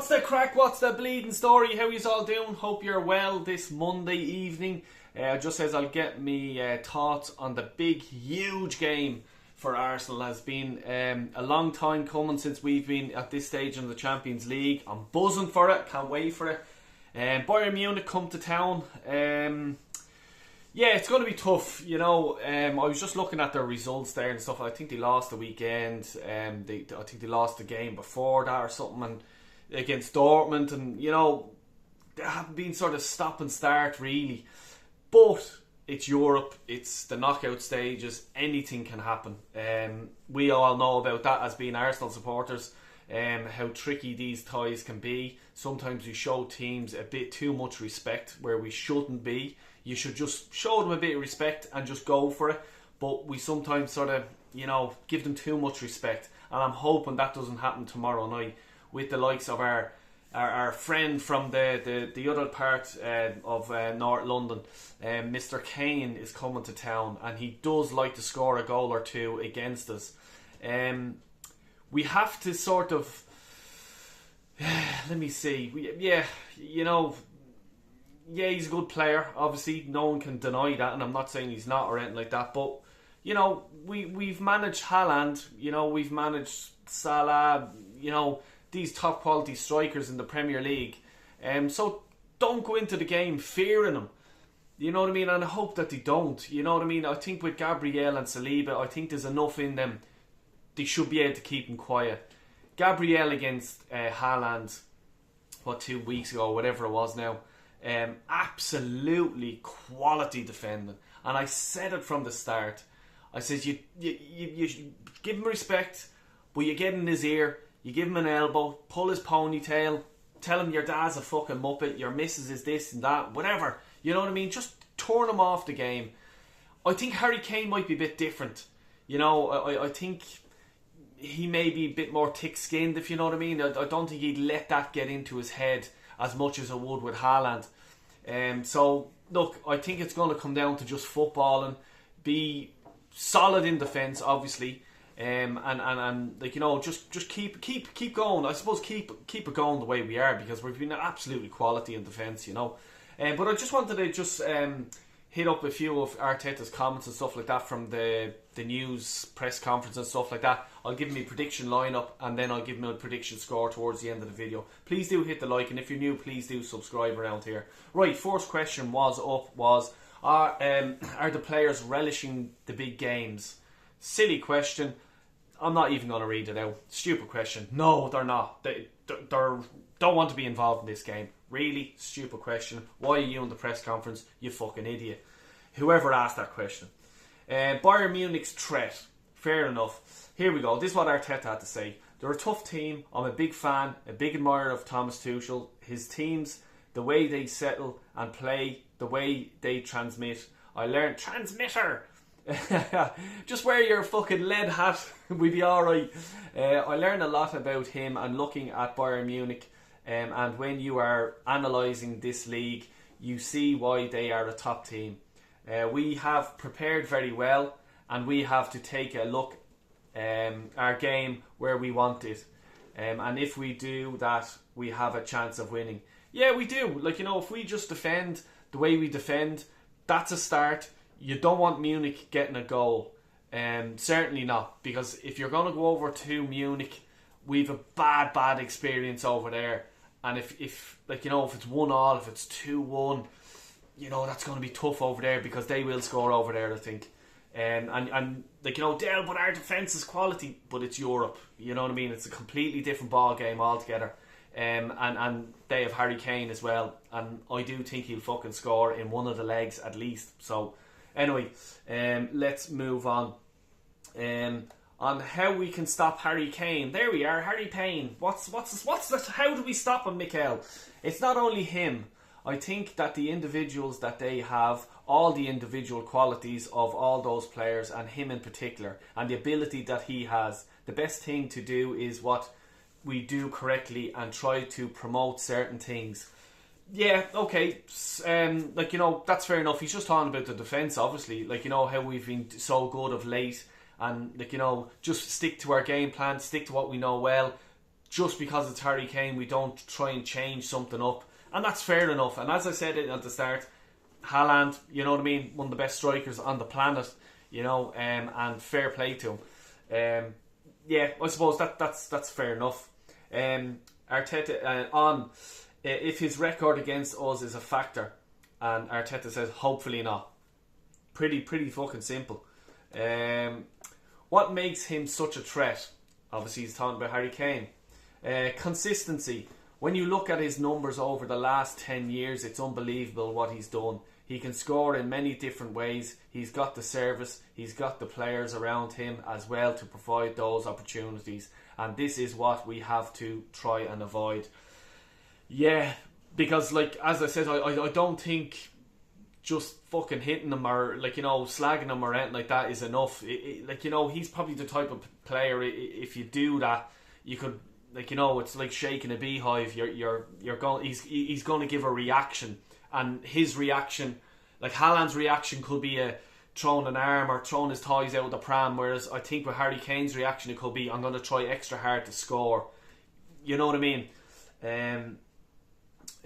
What's the crack? What's the bleeding story? How yous all doing? Hope you're well this Monday evening. Just as I'll get me thoughts on the big, huge game for Arsenal. Has been a long time coming since we've been at this stage in the Champions League. I'm buzzing for it. Can't wait for it. Bayern Munich come to town. Yeah, it's going to be tough. You know, I was just looking at their results there and stuff. I think they lost the weekend. I think they lost the game before that or something, and against Dortmund, and you know, they haven't been sort of stop and start really. But it's Europe, it's the knockout stages, anything can happen. We all know about that as being Arsenal supporters, how tricky these ties can be. Sometimes we show teams a bit too much respect where we shouldn't be. You should just show them a bit of respect and just go for it. But we sometimes sort of, you know, give them too much respect. And I'm hoping that doesn't happen tomorrow night with the likes of our friend from the other part of North London. Mr. Kane is coming to town, and he does like to score a goal or two against us. We have to sort of let me see. He's a good player. Obviously, no one can deny that, and I'm not saying he's not or anything like that. But you know, we've managed Haaland. You know, we've managed Salah. You know, these top quality strikers in the Premier League. So don't go into the game fearing them. You know what I mean? And I hope that they don't. You know what I mean? I think with Gabriel and Saliba, I think there's enough in them. They should be able to keep him quiet. Gabriel against Haaland, 2 weeks ago, whatever it was now. Absolutely quality defending. And I said it from the start. I said, you give him respect, but you get in his ear, you give him an elbow, pull his ponytail, tell him your dad's a fucking muppet, your missus is this and that, whatever. You know what I mean? Just turn him off the game. I think Harry Kane might be a bit different. You know, I think he may be a bit more thick-skinned, if you know what I mean. I don't think he'd let that get into his head as much as it would with Haaland. So, look, I think it's going to come down to just footballing, be solid in defence, obviously, and like, you know, just keep going. I suppose keep it going the way we are, because we've been absolutely quality in defence, you know. But I just wanted to hit up a few of Arteta's comments and stuff like that from the news press conference and stuff like that. I'll give him a prediction lineup, and then I'll give him a prediction score towards the end of the video. Please do hit the like, and if you're new, please do subscribe around here. Right, first question was are the players relishing the big games? Silly question. I'm not even going to read it out. Stupid question. No, they're not. They don't want to be involved in this game. Really stupid question. Why are you in the press conference? You fucking idiot. Whoever asked that question. Bayern Munich's threat. Fair enough. Here we go. This is what Arteta had to say. They're a tough team. I'm a big fan, a big admirer of Thomas Tuchel. His teams, the way they settle and play, the way they transmit. I learned transmitter. Just wear your fucking lead hat. We'll be alright. I learned a lot about him and looking at Bayern Munich. And when you are analysing this league, you see why they are a top team. We have prepared very well, and we have to take a look our game where we want it. And if we do that, we have a chance of winning. Yeah, we do. Like, you know, if we just defend the way we defend, that's a start. You don't want Munich getting a goal. Certainly not. Because if you're going to go over to Munich, we've a bad experience over there. And if like, you know, if it's 1-1, if it's 2-1, you know, that's going to be tough over there, because they will score over there, I think. And like, you know, Dale, but our defence is quality, but it's Europe. You know what I mean? It's a completely different ball game altogether. And they have Harry Kane as well, and I do think he'll fucking score in one of the legs at least. So anyway, let's move on. On how we can stop Harry Kane. There we are, Harry Kane. What's this? How do we stop him, Mikel? It's not only him. I think that the individuals that they have, all the individual qualities of all those players, and him in particular, and the ability that he has, the best thing to do is what we do correctly and try to promote certain things. Yeah, okay, like, you know, that's fair enough. He's just talking about the defence, obviously. Like, you know, how we've been so good of late, and, like, you know, just stick to our game plan, stick to what we know well, just because it's Harry Kane, we don't try and change something up. And that's fair enough. And as I said at the start, Haaland, you know what I mean, one of the best strikers on the planet, you know, and fair play to him. Yeah, I suppose that's fair enough. Arteta, if his record against us is a factor, and Arteta says hopefully not. Pretty fucking simple. What makes him such a threat? Obviously he's talking about Harry Kane. Consistency. When you look at his numbers over the last 10 years, it's unbelievable what he's done. He can score in many different ways. He's got the service. He's got the players around him as well to provide those opportunities. And this is what we have to try and avoid. Yeah, because like as I said, I don't think just fucking hitting him or like, you know, slagging him or anything like that is enough. Like, you know, he's probably the type of player, if you do that, you could, like, you know, it's like shaking a beehive. You're going. He's going to give a reaction, and his reaction, like Haaland's reaction, could be a throwing an arm or throwing his toys out of the pram. Whereas I think with Harry Kane's reaction, it could be, I'm going to try extra hard to score. You know what I mean?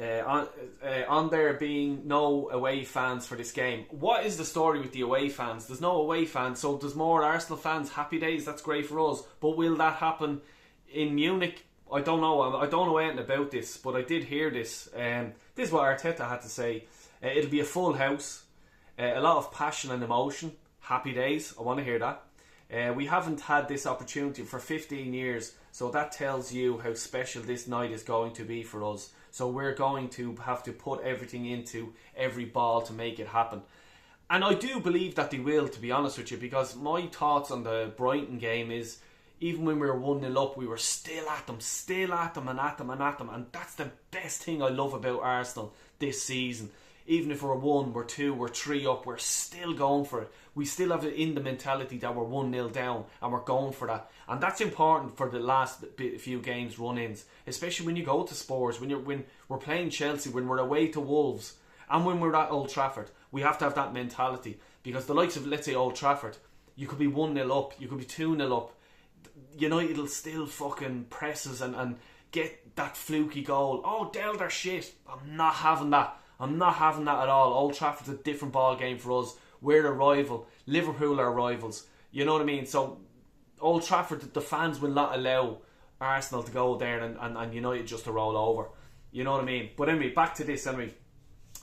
On there being no away fans for this game. What is the story with the away fans? There's no away fans, so there's more Arsenal fans. Happy days, that's great for us. But will that happen in Munich? I don't know. I don't know anything about this, but I did hear this. This is what Arteta had to say. It'll be a full house, a lot of passion and emotion. Happy days. I want to hear that. We haven't had this opportunity for 15 years, so that tells you how special this night is going to be for us. So we're going to have to put everything into every ball to make it happen. And I do believe that they will, to be honest with you, because my thoughts on the Brighton game is, even when we were 1-0 up, we were still at them and at them. And that's the best thing I love about Arsenal this season. Even if we're 1, we're 2, we're 3 up, we're still going for it. We still have it in the mentality that we're 1-0 down and we're going for that. And that's important for the last few games run-ins. Especially when you go to Spurs, when we're playing Chelsea, when we're away to Wolves, and when we're at Old Trafford. We have to have that mentality. Because the likes of, let's say, Old Trafford, you could be 1-0 up, you could be 2-0 up. United will still fucking press us and get that fluky goal. Oh, Dell, they're shit. I'm not having that. I'm not having that at all. Old Trafford's a different ball game for us. We're a rival. Liverpool are rivals. You know what I mean? So Old Trafford, the fans will not allow Arsenal to go there and United just to roll over. You know what I mean? But anyway, back to this anyway.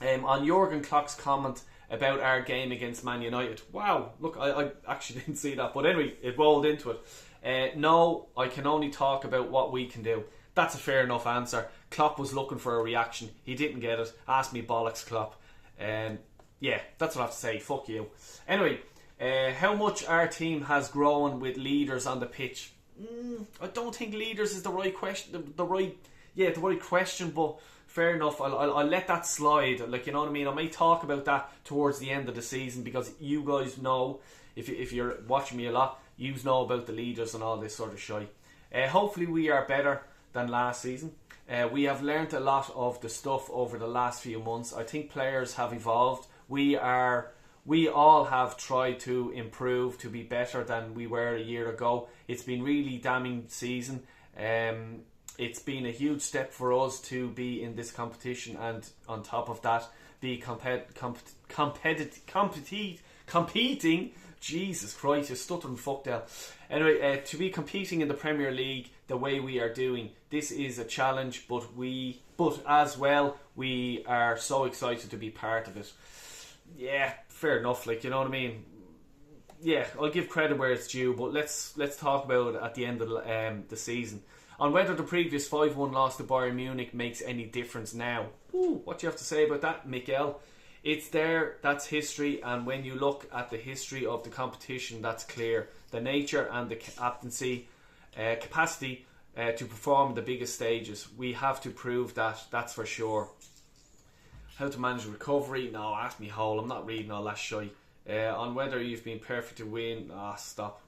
On Jurgen Klopp's comment about our game against Man United. Wow, look, I actually didn't see that. But anyway, it rolled into it. No, I can only talk about what we can do. That's a fair enough answer. Klopp was looking for a reaction. He didn't get it. Ask me bollocks, Klopp. Yeah, that's what I have to say. Fuck you. Anyway, how much our team has grown with leaders on the pitch? I don't think leaders is the right question. The right question. But fair enough. I'll let that slide. Like, you know what I mean. I may talk about that towards the end of the season, because you guys know, if you're watching me a lot, you know about the leaders and all this sort of shit. Hopefully we are better than last season. We have learnt a lot of the stuff over the last few months. I think players have evolved. We all have tried to improve to be better than we were a year ago. It's been really damning season. It's been a huge step for us to be in this competition, and on top of that, be competing. Jesus Christ, you're stuttering fucked out. Anyway, to be competing in the Premier League the way we are doing, this is a challenge, but as well, we are so excited to be part of it. Yeah, fair enough, like, you know what I mean. Yeah, I'll give credit where it's due, but let's talk about it at the end of the season. On whether the previous 5-1 loss to Bayern Munich makes any difference now. What do you have to say about that, Miguel? It's there, that's history, and when you look at the history of the competition, that's clear. The nature and the captaincy capacity to perform the biggest stages. We have to prove that, that's for sure. How to manage recovery? No, ask me whole. I'm not reading all that shite. On whether you've been perfect to win. Stop.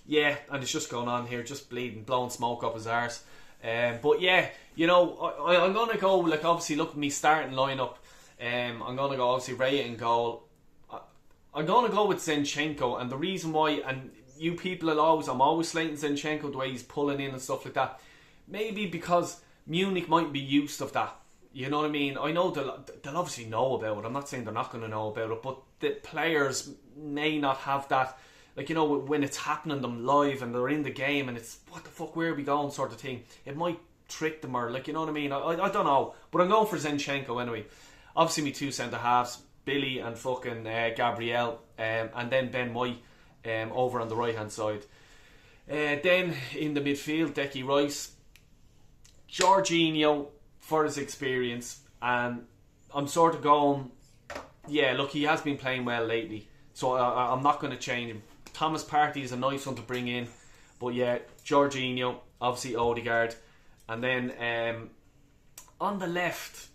Yeah, and it's just going on here, just bleeding, blowing smoke up his arse. But yeah, you know, I'm going to go, like, obviously, look at me starting lineup. I'm going to go, obviously, Raya in goal. I'm going to go with Zinchenko, and the reason why, and you people I'm always slating Zinchenko, the way he's pulling in and stuff like that. maybe because Munich might be used of that. You know what I mean? I know they'll obviously know about it. I'm not saying they're not going to know about it, but the players may not have that. Like, you know, when it's happening them live and they're in the game and it's, what the fuck, where are we going sort of thing. It might trick them or, like, you know what I mean? I don't know. But I'm going for Zinchenko anyway. Obviously, my two centre-halves, Billy and fucking Gabriel, and then Ben White over on the right-hand side. Then in the midfield, Decky Rice, Jorginho for his experience, and I'm sort of going, yeah, look, he has been playing well lately, so I'm not going to change him. Thomas Partey is a nice one to bring in, but yeah, Jorginho, obviously Odegaard, and then on the left,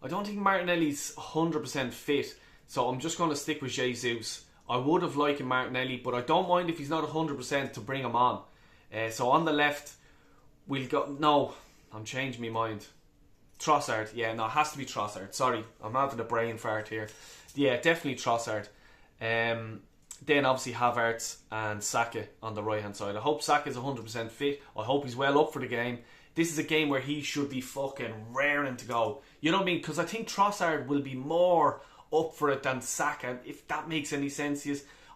I don't think Martinelli's 100% fit, so I'm just going to stick with Jesus. I would have liked Martinelli, but I don't mind if he's not 100% to bring him on. So on the left, we'll go. No, I'm changing my mind. Trossard, yeah, no, it has to be Trossard. Sorry, I'm having a brain fart here. Yeah, definitely Trossard. Then obviously Havertz and Saka on the right hand side. I hope Saka's 100% fit. I hope he's well up for the game. This is a game where he should be fucking raring to go. You know what I mean? Because I think Trossard will be more up for it than Saka, if that makes any sense.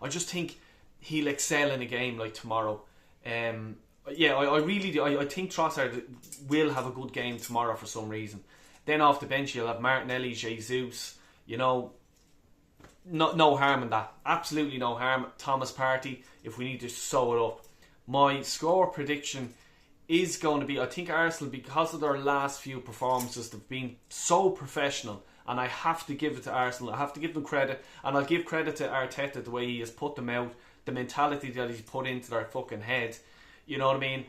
I just think he'll excel in a game like tomorrow. Yeah, I really do. I think Trossard will have a good game tomorrow for some reason. Then off the bench you'll have Martinelli, Jesus. You know, no harm in that. Absolutely no harm. Thomas Partey, if we need to sew it up. My score prediction is going to be, I think Arsenal, because of their last few performances, they've been so professional, and I have to give it to Arsenal. I have to give them credit, and I'll give credit to Arteta, the way he has put them out, the mentality that he's put into their fucking head. You know what I mean?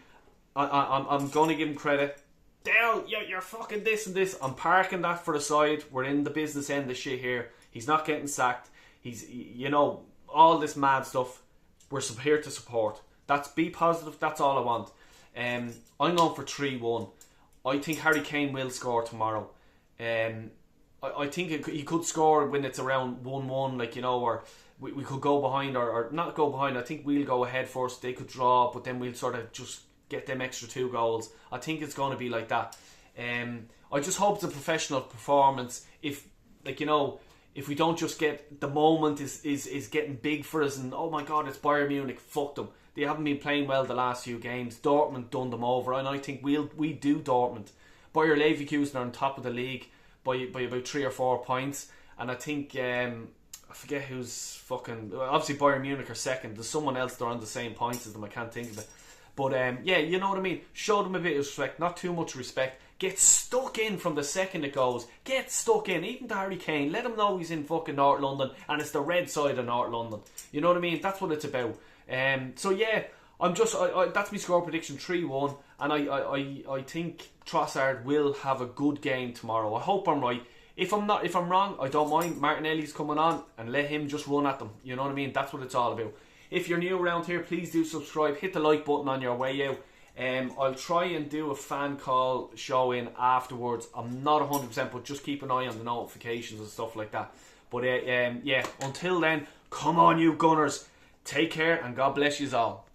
I'm going to give him credit. Dale, you're fucking this and this. I'm parking that for the side. We're in the business end of shit here. He's not getting sacked. He's, you know, all this mad stuff. We're here to support. Be positive. That's all I want. I'm going for 3-1. I think Harry Kane will score tomorrow. I think he could score when it's around 1-1, like, you know, or we could go behind, or not go behind. I think we'll go ahead first. They could draw, but then we'll sort of just get them extra 2 goals. I think it's going to be like that. I just hope it's a professional performance. If, like, you know, if we don't just get the moment is getting big for us and, oh my god, it's Bayern Munich, fuck them. They haven't been playing well the last few games. Dortmund done them over, and I think we do Dortmund. Bayer Leverkusen are on top of the league by about 3 or 4 points, and I think I forget who's fucking, obviously Bayern Munich are second. There's someone else that are on the same points as them. I can't think of it, but yeah, you know what I mean. Show them a bit of respect, not too much respect. Get stuck in from the second it goes. Get stuck in, even to Harry Kane. Let him know he's in fucking North London, and it's the red side of North London. You know what I mean? That's what it's about. So yeah, that's my score prediction, 3-1, and I think Trossard will have a good game tomorrow. I hope I'm right. If I'm wrong, I don't mind. Martinelli's coming on, and let him just run at them. You know what I mean? That's what it's all about. If you're new around here, please do subscribe. Hit the like button on your way out. I'll try and do a fan call show in afterwards. I'm not 100%, but just keep an eye on the notifications and stuff like that. But yeah, until then, come on you Gunners. Take care and God bless you all.